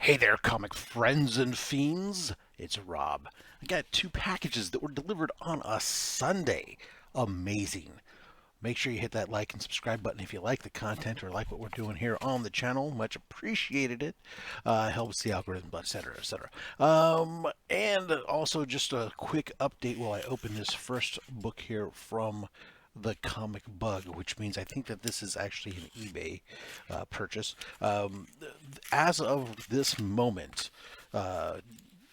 Hey there, comic friends and fiends. It's Rob. I got two packages that were delivered on a Sunday. Amazing. Make sure you hit that like and subscribe button if you like the content or like what we're doing here on the channel. Much appreciated it. Helps the algorithm, etc., etc. And also just a quick update while I open this first book here from the comic bug, which means I think that this is actually an eBay purchase. As of this moment, uh,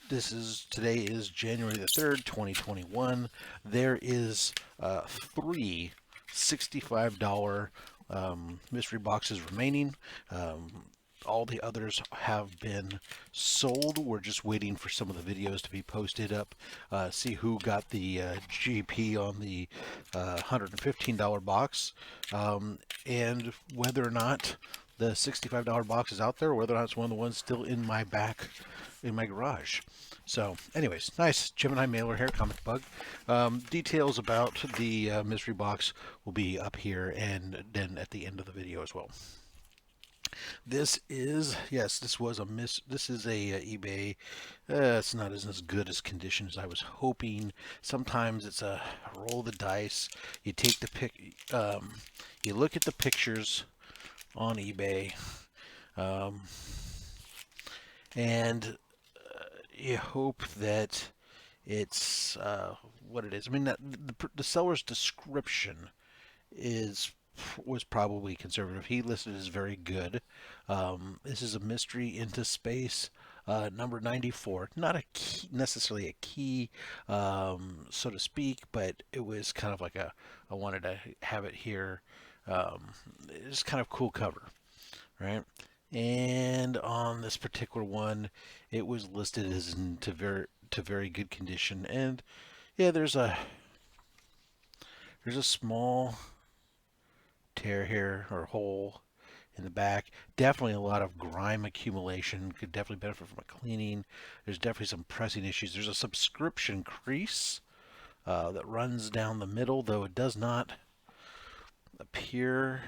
today is January the 3rd, 2021. There is three $65 mystery boxes remaining. All the others have been sold. We're just waiting for some of the videos to be posted up. See who got the GP on the $115 box, and whether or not the $65 box is out there, or whether or not it's one of the ones still in my garage. So, anyways, nice Gemini mailer here, comic bug. Details about the mystery box will be up here and then at the end of the video as well. This is, yes, this is a eBay. It's not as good as condition as I was hoping. Sometimes it's a roll the dice. You take the you look at the pictures on eBay, um, and you hope that it's what it is. I mean, the seller's description is was probably conservative. He listed as very good. This is a mystery into space, number 94. Not a key, necessarily a key, so to speak, but it was kind of like I wanted to have it here. It's kind of cool cover, right? And on this particular one, it was listed as to very good condition. And yeah, there's a small tear here or hole in the back. Definitely a lot of grime accumulation. Could definitely benefit from a cleaning. There's definitely some pressing issues. There's a subscription crease that runs down the middle, though it does not appear.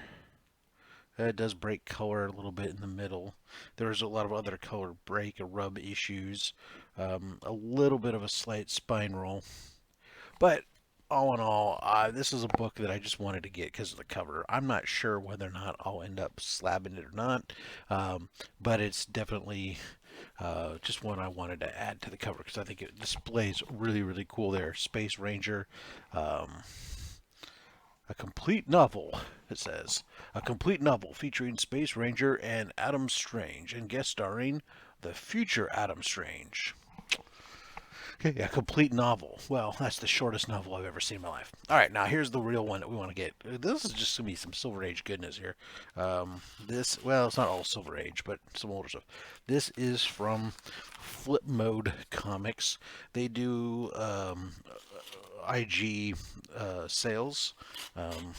It does break color a little bit in the middle. There's a lot of other color break or rub issues. A little bit of a slight spine roll. But all in all, this is a book that I just wanted to get because of the cover. I'm not sure whether or not I'll end up slabbing it or not, but it's definitely just one I wanted to add to the cover because I think it displays really, really cool there. Space Ranger, um, a complete novel, it says. A complete novel featuring Space Ranger and Adam Strange and guest starring the future Adam Strange. Okay, a complete novel. Well, that's the shortest novel I've ever seen in my life. All right, now here's the real one that we want to get. This is just going to be some Silver Age goodness here. Well, it's not all Silver Age, but some older stuff. This is from Flipmode Comics. They do IG sales. Um,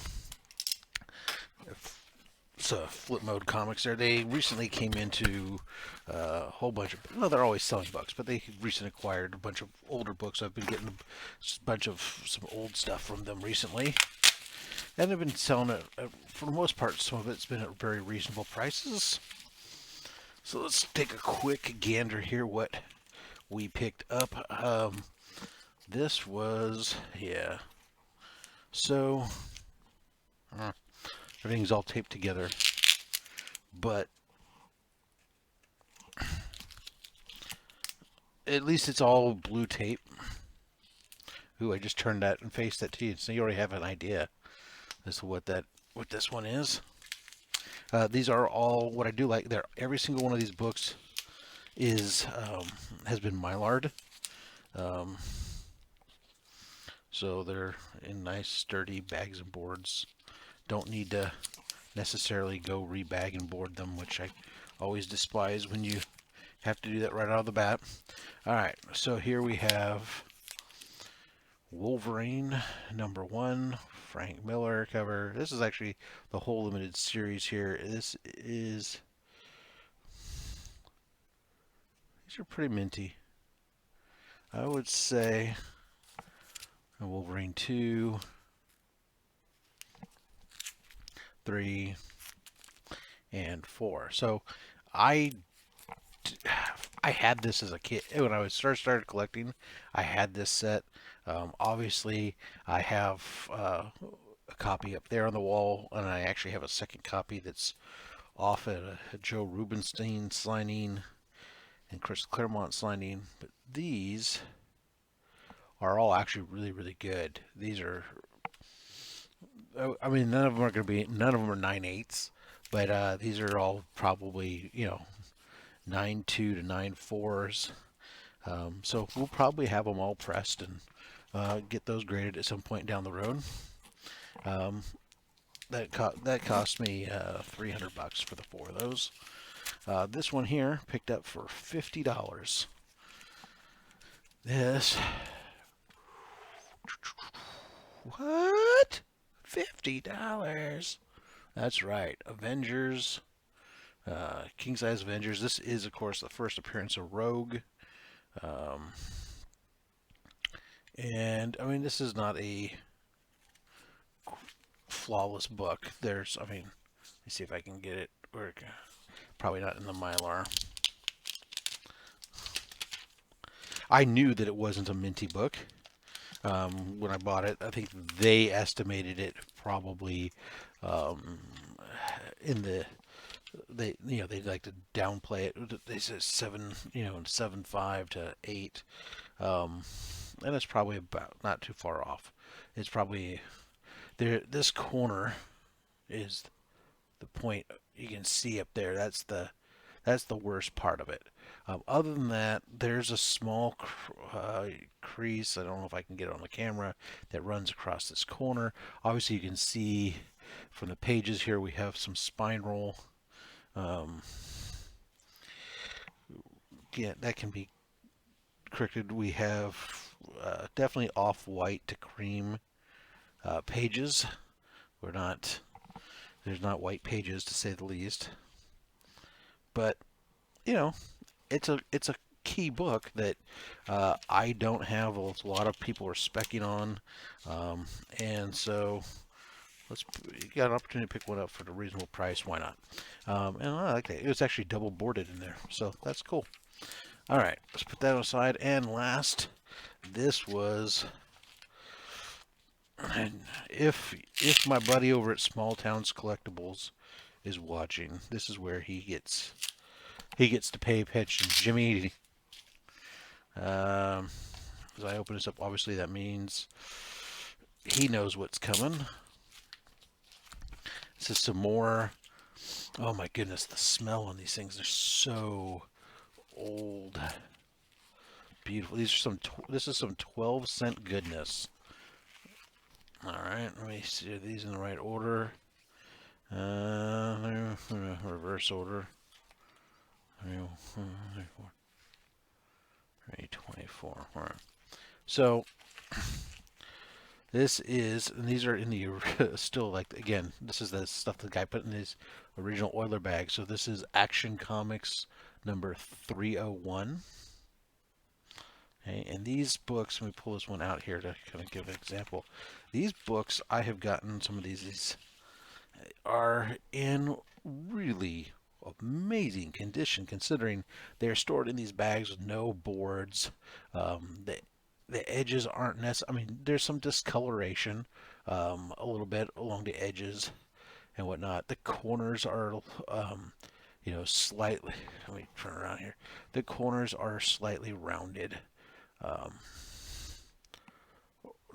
so Flipmode Comics there. They recently came into a whole bunch of, well, they're always selling books, but they recently acquired a bunch of older books. I've been getting a bunch of some old stuff from them recently. And they've been selling it, for the most part, some of it's been at very reasonable prices. So let's take a quick gander here what we picked up. This was, yeah. So, everything's all taped together. But at least it's all blue tape. Ooh, I just turned that and faced that to you, so you already have an idea as to what this one is. These are all what I do like. There, every single one of these books is has been mylar'd, so they're in nice sturdy bags and boards. Don't need to necessarily go rebag and board them, which I always despise when you have to do that right out of the bat. All right, so here we have Wolverine #1, Frank Miller cover. This is actually the whole limited series here. These are pretty minty. I would say Wolverine 2, 3, and 4. So I I had this as a kid when I was first started collecting. I had this set. Obviously, I have a copy up there on the wall, and I actually have a second copy that's off at a Joe Rubinstein signing and Chris Claremont signing. But these are all actually really, really good. These are, I mean, none of them are going to be, none of them are 9/8, but these are all probably, 9/2 to 9/4s. So we'll probably have them all pressed and get those graded at some point down the road. Um, that cost me $300 for the 4 of those. This one here picked up for $50. This, what? $50? That's right, Avengers, King Size Avengers. This is, of course, the first appearance of Rogue. Um, and I mean, this is not a flawless book. There's, I mean, let me see if I can get it. Probably not in the Mylar. I knew that it wasn't a minty book when I bought it. I think they estimated it probably in the they like to downplay it. They said 7.5 to 8, and it's probably about not too far off. It's probably there. This corner is the point you can see up there. That's the worst part of it. Other than that, there's a small crease. I don't know if I can get it on the camera that runs across this corner. Obviously, you can see from the pages here we have some spine roll. Yeah, that can be corrected. We have definitely off-white to cream pages. There's not white pages to say the least. But it's a key book that I don't have. A lot of people are specking on, and so you got an opportunity to pick one up for a reasonable price. Why not? And I like that. It was actually double boarded in there, so that's cool. All right, let's put that aside. And last, this was, and if my buddy over at Small Towns Collectibles is watching, this is where he gets to pay attention. Jimmy, as I open this up, obviously that means he knows what's coming. This is some more. Oh my goodness, the smell on these things are so old. Beautiful. This is some 12-cent goodness. All right, let me see. Are these in the right order? Reverse order. 324. All right. So this is, and these are in the still, like, again, this is the stuff the guy put in his original Oiler bag. So this is Action Comics number 301. Okay, and these books, let me pull this one out here to kind of give an example. These books, I have gotten some of these are in really amazing condition, considering they're stored in these bags with no boards. The edges aren't necessary. I mean, there's some discoloration a little bit along the edges and whatnot. The corners are slightly, let me turn around here. The corners are slightly rounded.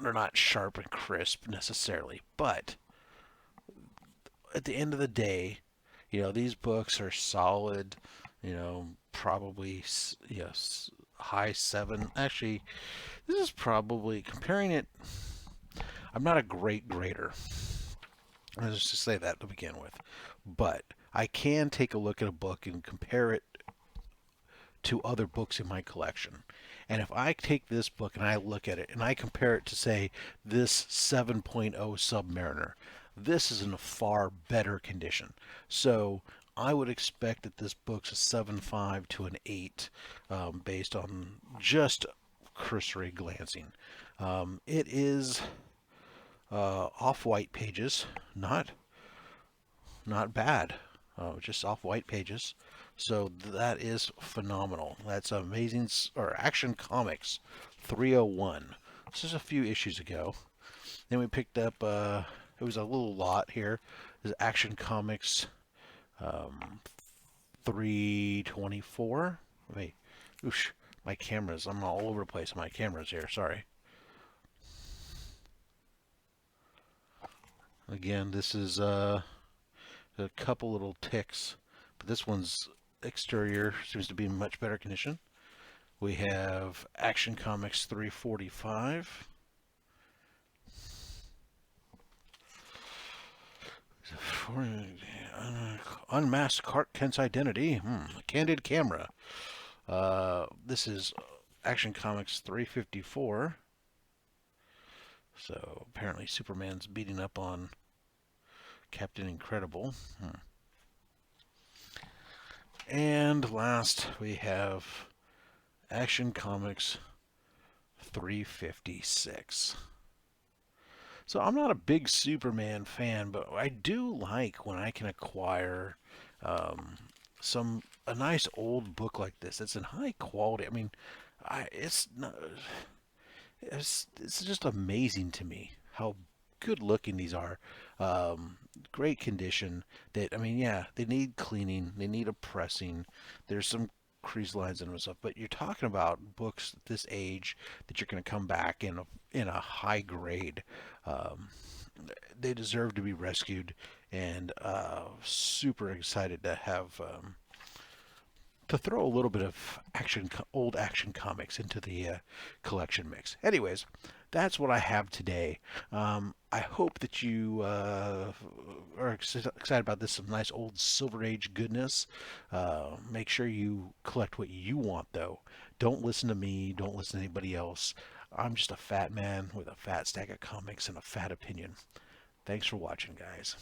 They're not sharp and crisp necessarily, but at the end of the day, these books are solid, probably, high 7. Actually, this is probably, comparing it, I'm not a great grader. Let's just say that to begin with. But I can take a look at a book and compare it to other books in my collection. And if I take this book and I look at it and I compare it to, say, this 7.0 Submariner, this is in a far better condition. So I would expect that this book's a 7.5 to an 8 based on just cursory glancing. It is off-white pages, not bad, just off-white pages. So that is phenomenal. That's amazing, or Action Comics 301. This is a few issues ago. Then we picked up, it was a little lot here. This is Action Comics 324. Wait, oosh, my cameras, I'm all over the place on my cameras here, sorry. Again, this is a couple little ticks, but this one's exterior seems to be in much better condition. We have Action Comics 345. Unmasked Clark Kent's identity. Candid camera. This is Action Comics 354. So apparently Superman's beating up on Captain Incredible. And last we have Action Comics 356. So I'm not a big Superman fan, but I do like when I can acquire a nice old book like this. It's in high quality. I mean, it's not, it's just amazing to me how good looking these are. Um, Great condition. That I mean, yeah, they need cleaning, they need a pressing. There's some crease lines in them and stuff, but you're talking about books at this age that you're going to come back in a high grade. Um, they deserve to be rescued, and super excited to have to throw a little bit of old action comics into the collection mix. Anyways, that's what I have today. I hope that you are excited about this. Some nice old Silver Age goodness. Make sure you collect what you want, though. Don't listen to me. Don't listen to anybody else. I'm just a fat man with a fat stack of comics and a fat opinion. Thanks for watching, guys.